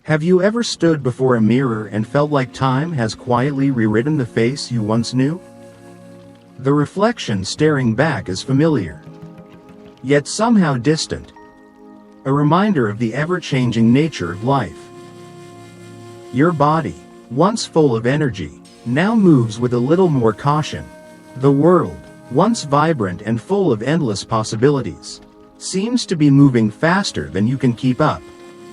Have you ever stood before a mirror and felt like time has quietly rewritten the face you once knew? The reflection staring back is familiar, yet somehow distant, a reminder of the ever-changing nature of life. Your body, once full of energy, now moves with a little more caution. The world, once vibrant and full of endless possibilities, seems to be moving faster than you can keep up.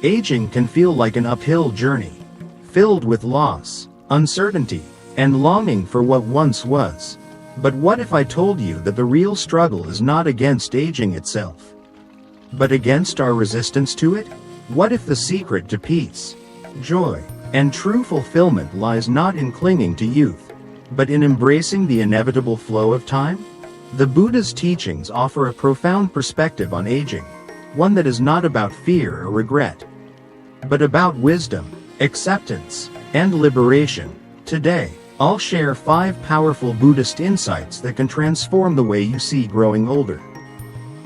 Aging can feel like an uphill journey, filled with loss, uncertainty, and longing for what once was. But what if I told you that the real struggle is not against aging itself, but against our resistance to it? What if the secret to peace, joy, and true fulfillment lies not in clinging to youth, but in embracing the inevitable flow of time? The Buddha's teachings offer a profound perspective on aging, one that is not about fear or regret, but about wisdom, acceptance, and liberation. Today, I'll share 5 powerful Buddhist insights that can transform the way you see growing older.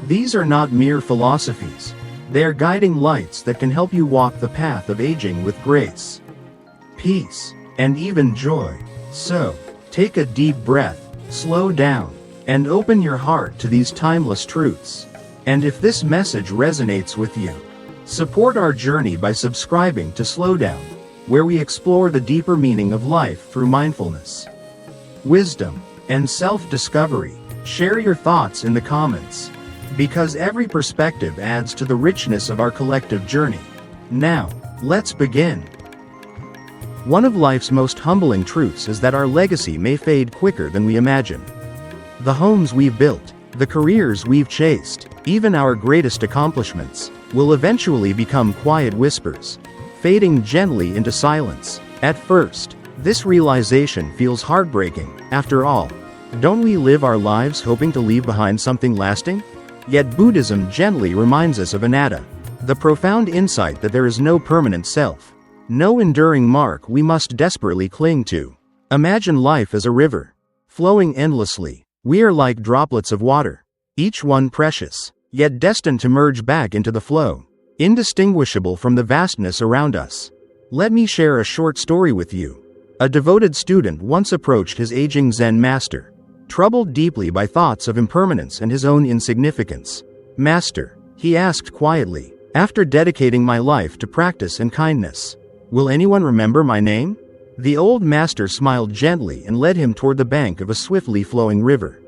These are not mere philosophies. They are guiding lights that can help you walk the path of aging with grace, peace, and even joy. So, take a deep breath, slow down, and open your heart to these timeless truths. And if this message resonates with you, support our journey by subscribing to Slow Down, where we explore the deeper meaning of life through mindfulness, wisdom, and self-discovery. Share your thoughts in the comments, because every perspective adds to the richness of our collective journey. Now, let's begin. One of life's most humbling truths is that our legacy may fade quicker than we imagine. The homes we've built, the careers we've chased, even our greatest accomplishments, will eventually become quiet whispers, fading gently into silence. At first, this realization feels heartbreaking. After all, don't we live our lives hoping to leave behind something lasting? Yet Buddhism gently reminds us of anatta, the profound insight that there is no permanent self, no enduring mark we must desperately cling to. Imagine life as a river, flowing endlessly. We are like droplets of water, each one precious, yet destined to merge back into the flow, indistinguishable from the vastness around us. Let me share a short story with you. A devoted student once approached his aging Zen master, troubled deeply by thoughts of impermanence and his own insignificance. "Master," he asked quietly, "after dedicating my life to practice and kindness, will anyone remember my name?" The old master smiled gently and led him toward the bank of a swiftly flowing river.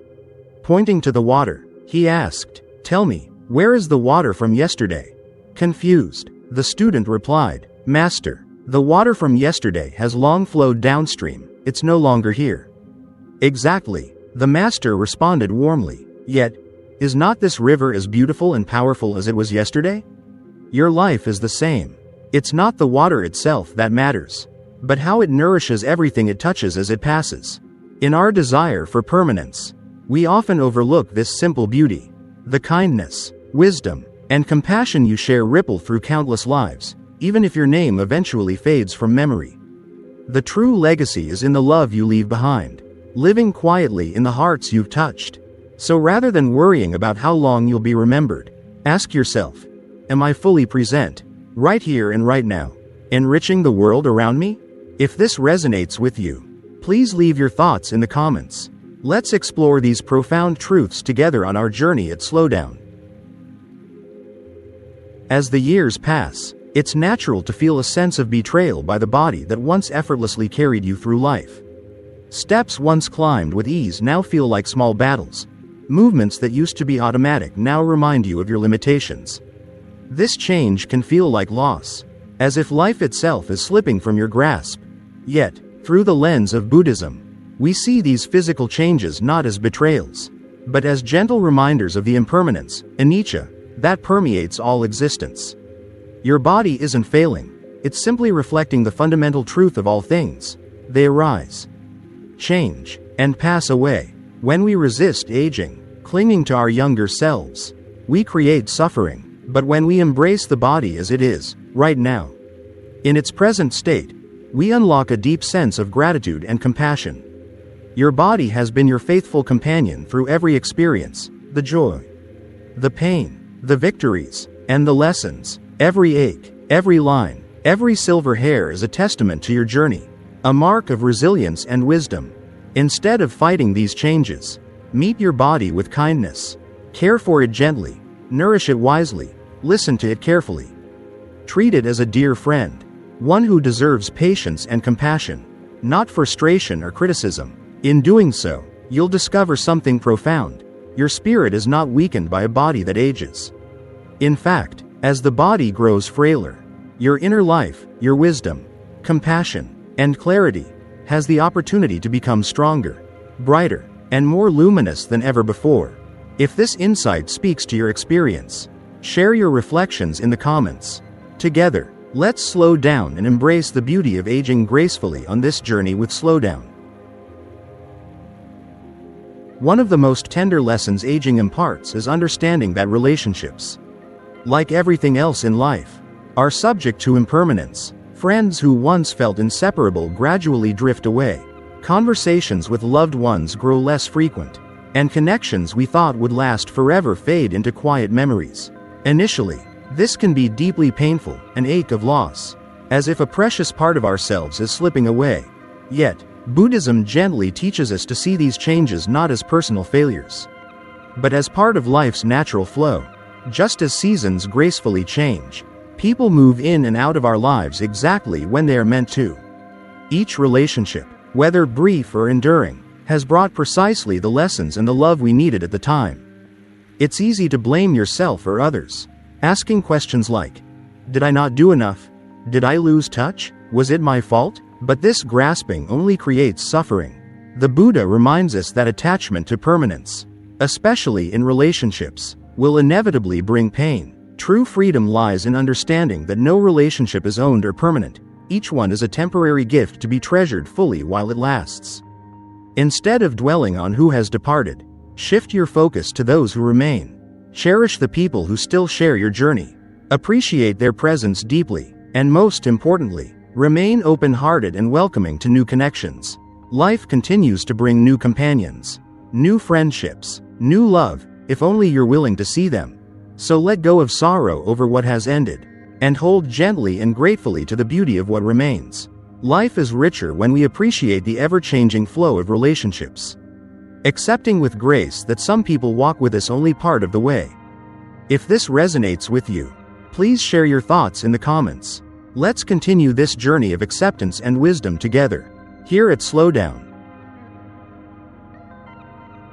Pointing to the water, he asked, "Tell me, where is the water from yesterday?" Confused, the student replied, "Master, the water from yesterday has long flowed downstream, it's no longer here." "Exactly," the master responded warmly. "Yet, is not this river as beautiful and powerful as it was yesterday? Your life is the same. It's not the water itself that matters, but how it nourishes everything it touches as it passes." In our desire for permanence, we often overlook this simple beauty. The kindness, wisdom, and compassion you share ripple through countless lives, even if your name eventually fades from memory. The true legacy is in the love you leave behind, living quietly in the hearts you've touched. So rather than worrying about how long you'll be remembered, ask yourself, am I fully present, right here and right now, enriching the world around me? If this resonates with you, please leave your thoughts in the comments. Let's explore these profound truths together on our journey at Slowdown. As the years pass, it's natural to feel a sense of betrayal by the body that once effortlessly carried you through life. Steps once climbed with ease now feel like small battles. Movements that used to be automatic now remind you of your limitations. This change can feel like loss, as if life itself is slipping from your grasp. Yet, through the lens of Buddhism, we see these physical changes not as betrayals, but as gentle reminders of the impermanence, anicca, that permeates all existence. Your body isn't failing, it's simply reflecting the fundamental truth of all things. They arise, change, and pass away. When we resist aging, clinging to our younger selves, we create suffering. But when we embrace the body as it is, right now, in its present state, we unlock a deep sense of gratitude and compassion. Your body has been your faithful companion through every experience, the joy, the pain, the victories, and the lessons. Every ache, every line, Every silver hair is a testament to your journey, a mark of resilience and wisdom. Instead of fighting these changes, meet your body with kindness. Care for it gently, nourish it wisely, listen to it carefully. Treat it as a dear friend, one who deserves patience and compassion, not frustration or criticism. In doing so, you'll discover something profound. Your spirit is not weakened by a body that ages. In fact, as the body grows frailer, your inner life, your wisdom, compassion, and clarity has the opportunity to become stronger, brighter, and more luminous than ever before. If this insight speaks to your experience, share your reflections in the comments. Together, let's slow down and embrace the beauty of aging gracefully on this journey with Slowdown. One of the most tender lessons aging imparts is understanding that relationships, like everything else in life, are subject to impermanence. Friends who once felt inseparable gradually drift away. Conversations with loved ones grow less frequent, and connections we thought would last forever fade into quiet memories. Initially, this can be deeply painful, an ache of loss, as if a precious part of ourselves is slipping away. Yet, Buddhism gently teaches us to see these changes not as personal failures, but as part of life's natural flow. Just as seasons gracefully change, people move in and out of our lives exactly when they are meant to. Each relationship, whether brief or enduring, has brought precisely the lessons and the love we needed at the time. It's easy to blame yourself or others, asking questions like, did I not do enough? Did I lose touch? Was it my fault? But this grasping only creates suffering. The Buddha reminds us that attachment to permanence, especially in relationships, will inevitably bring pain. True freedom lies in understanding that no relationship is owned or permanent. Each one is a temporary gift to be treasured fully while it lasts. Instead of dwelling on who has departed, shift your focus to those who remain. Cherish the people who still share your journey. Appreciate their presence deeply, and most importantly, remain open-hearted and welcoming to new connections. Life continues to bring new companions, new friendships, new love, if only you're willing to see them. So let go of sorrow over what has ended, and hold gently and gratefully to the beauty of what remains. Life is richer when we appreciate the ever-changing flow of relationships, accepting with grace that some people walk with us only part of the way. If this resonates with you, please share your thoughts in the comments. Let's continue this journey of acceptance and wisdom together, here at Slowdown.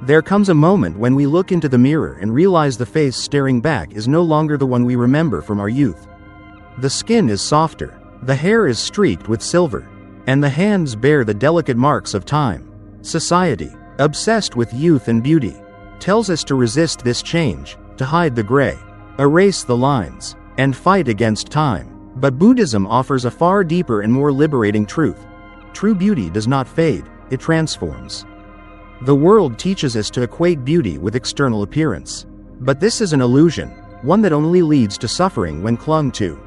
There comes a moment when we look into the mirror and realize the face staring back is no longer the one we remember from our youth. The skin is softer, the hair is streaked with silver, and the hands bear the delicate marks of time. Society, obsessed with youth and beauty, tells us to resist this change, to hide the gray, erase the lines, and fight against time. But Buddhism offers a far deeper and more liberating truth. True beauty does not fade, it transforms. The world teaches us to equate beauty with external appearance. But this is an illusion, one that only leads to suffering when clung to.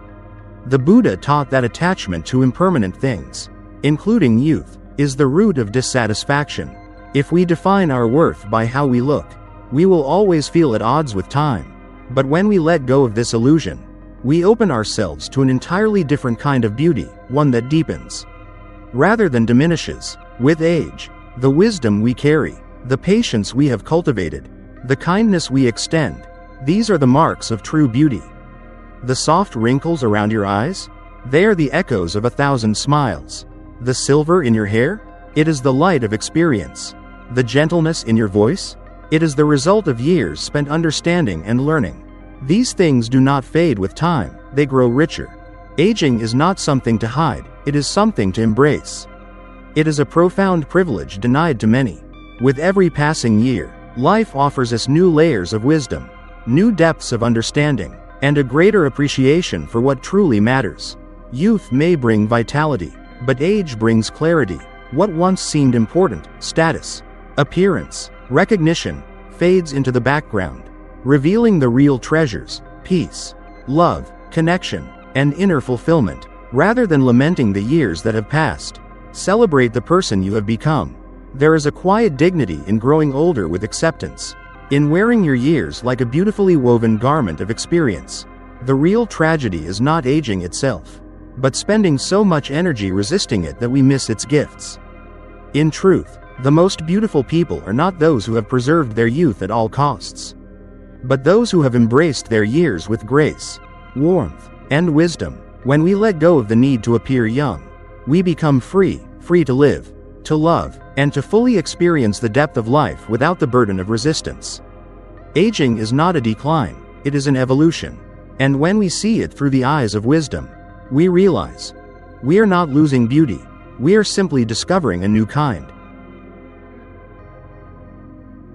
The Buddha taught that attachment to impermanent things, including youth, is the root of dissatisfaction. If we define our worth by how we look, we will always feel at odds with time. But when we let go of this illusion, we open ourselves to an entirely different kind of beauty, one that deepens, rather than diminishes. With age, the wisdom we carry, the patience we have cultivated, the kindness we extend, these are the marks of true beauty. The soft wrinkles around your eyes? They are the echoes of 1,000 smiles. The silver in your hair? It is the light of experience. The gentleness in your voice? It is the result of years spent understanding and learning. These things do not fade with time, they grow richer. Aging is not something to hide, it is something to embrace. It is a profound privilege denied to many. With every passing year, life offers us new layers of wisdom, new depths of understanding, and a greater appreciation for what truly matters. Youth may bring vitality, but age brings clarity. What once seemed important, status, appearance, recognition, fades into the background, revealing the real treasures, peace, love, connection, and inner fulfillment. Rather than lamenting the years that have passed, celebrate the person you have become. There is a quiet dignity in growing older with acceptance, in wearing your years like a beautifully woven garment of experience. The real tragedy is not aging itself. but spending so much energy resisting it that we miss its gifts. In truth, the most beautiful people are not those who have preserved their youth at all costs, but those who have embraced their years with grace, warmth, and wisdom. When we let go of the need to appear young, we become free to live, to love, and to fully experience the depth of life without the burden of resistance. Aging is not a decline, it is an evolution. And when we see it through the eyes of wisdom, we realize we are not losing beauty, we are simply discovering a new kind.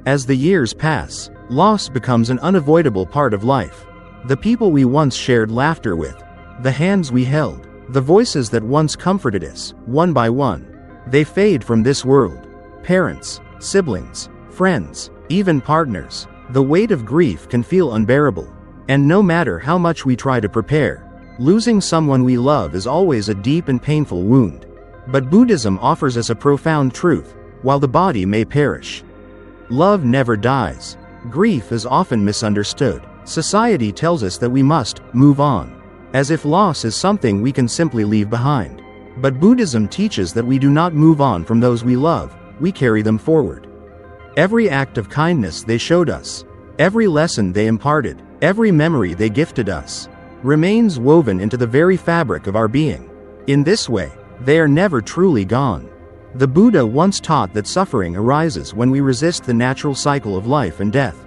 As the years pass, loss becomes an unavoidable part of life. The people we once shared laughter with, the hands we held, the voices that once comforted us, one by one, they fade from this world. Parents, siblings, friends, even partners. The weight of grief can feel unbearable. And no matter how much we try to prepare, losing someone we love is always a deep and painful wound. But Buddhism offers us a profound truth: while the body may perish, love never dies. Grief is often misunderstood. Society tells us that we must move on, as if loss is something we can simply leave behind. But Buddhism teaches that we do not move on from those we love, we carry them forward. Every act of kindness they showed us, every lesson they imparted, every memory they gifted us, remains woven into the very fabric of our being. In this way, they are never truly gone. The Buddha once taught that suffering arises when we resist the natural cycle of life and death.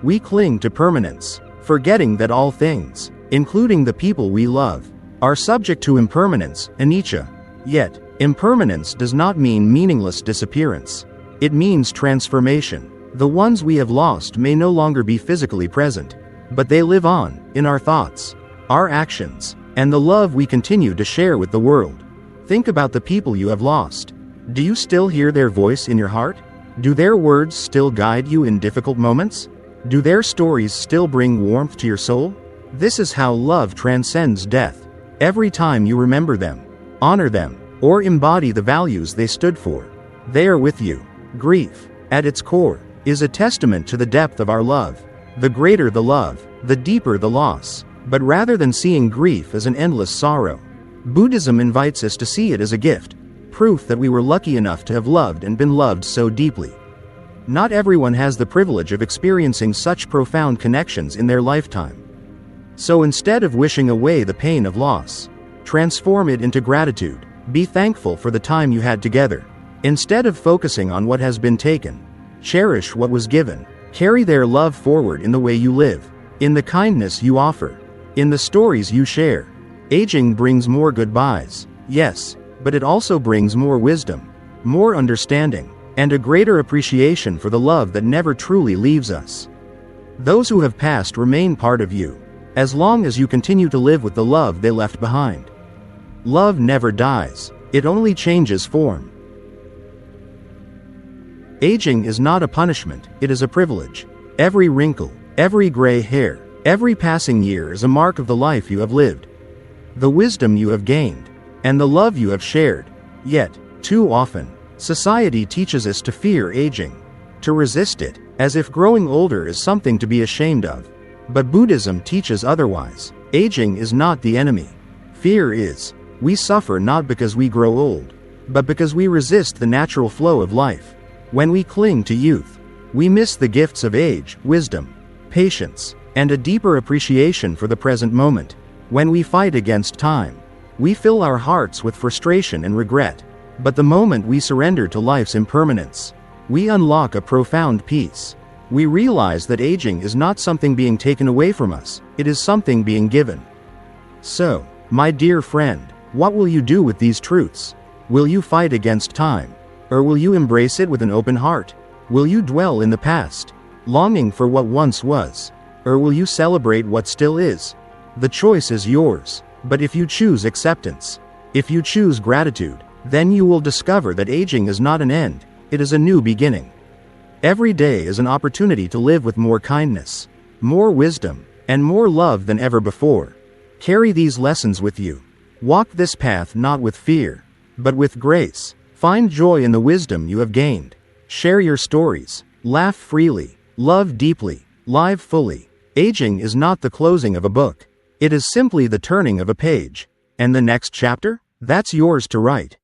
We cling to permanence, forgetting that all things, including the people we love, are subject to impermanence, anicca. Yet, impermanence does not mean meaningless disappearance. It means transformation. The ones we have lost may no longer be physically present, but they live on, in our thoughts, our actions, and the love we continue to share with the world. Think about the people you have lost. Do you still hear their voice in your heart? Do their words still guide you in difficult moments? Do their stories still bring warmth to your soul? This is how love transcends death. Every time you remember them, honor them, or embody the values they stood for, they are with you. Grief, at its core, is a testament to the depth of our love. The greater the love, the deeper the loss. But rather than seeing grief as an endless sorrow, Buddhism invites us to see it as a gift, proof that we were lucky enough to have loved and been loved so deeply. Not everyone has the privilege of experiencing such profound connections in their lifetime. So instead of wishing away the pain of loss, transform it into gratitude. Be thankful for the time you had together. Instead of focusing on what has been taken, cherish what was given. Carry their love forward in the way you live, in the kindness you offer, in the stories you share. Aging brings more goodbyes, yes, but it also brings more wisdom, more understanding, and a greater appreciation for the love that never truly leaves us. Those who have passed remain part of you, as long as you continue to live with the love they left behind. Love never dies, it only changes form. Aging is not a punishment, it is a privilege. Every wrinkle, every gray hair, every passing year is a mark of the life you have lived, the wisdom you have gained, and the love you have shared. Yet, too often, society teaches us to fear aging, to resist it, as if growing older is something to be ashamed of. But Buddhism teaches otherwise. Aging is not the enemy. Fear is. We suffer not because we grow old, but because we resist the natural flow of life. When we cling to youth, we miss the gifts of age, wisdom, patience, and a deeper appreciation for the present moment. When we fight against time, we fill our hearts with frustration and regret. But the moment we surrender to life's impermanence, we unlock a profound peace. We realize that aging is not something being taken away from us, it is something being given. So, my dear friend, what will you do with these truths? Will you fight against time? Or will you embrace it with an open heart? Will you dwell in the past, longing for what once was? Or will you celebrate what still is? The choice is yours. But if you choose acceptance, if you choose gratitude, then you will discover that aging is not an end, it is a new beginning. Every day is an opportunity to live with more kindness, more wisdom, and more love than ever before. Carry these lessons with you. Walk this path not with fear, but with grace. Find joy in the wisdom you have gained. Share your stories. Laugh freely. Love deeply. Live fully. Aging is not the closing of a book. It is simply the turning of a page. And the next chapter? That's yours to write.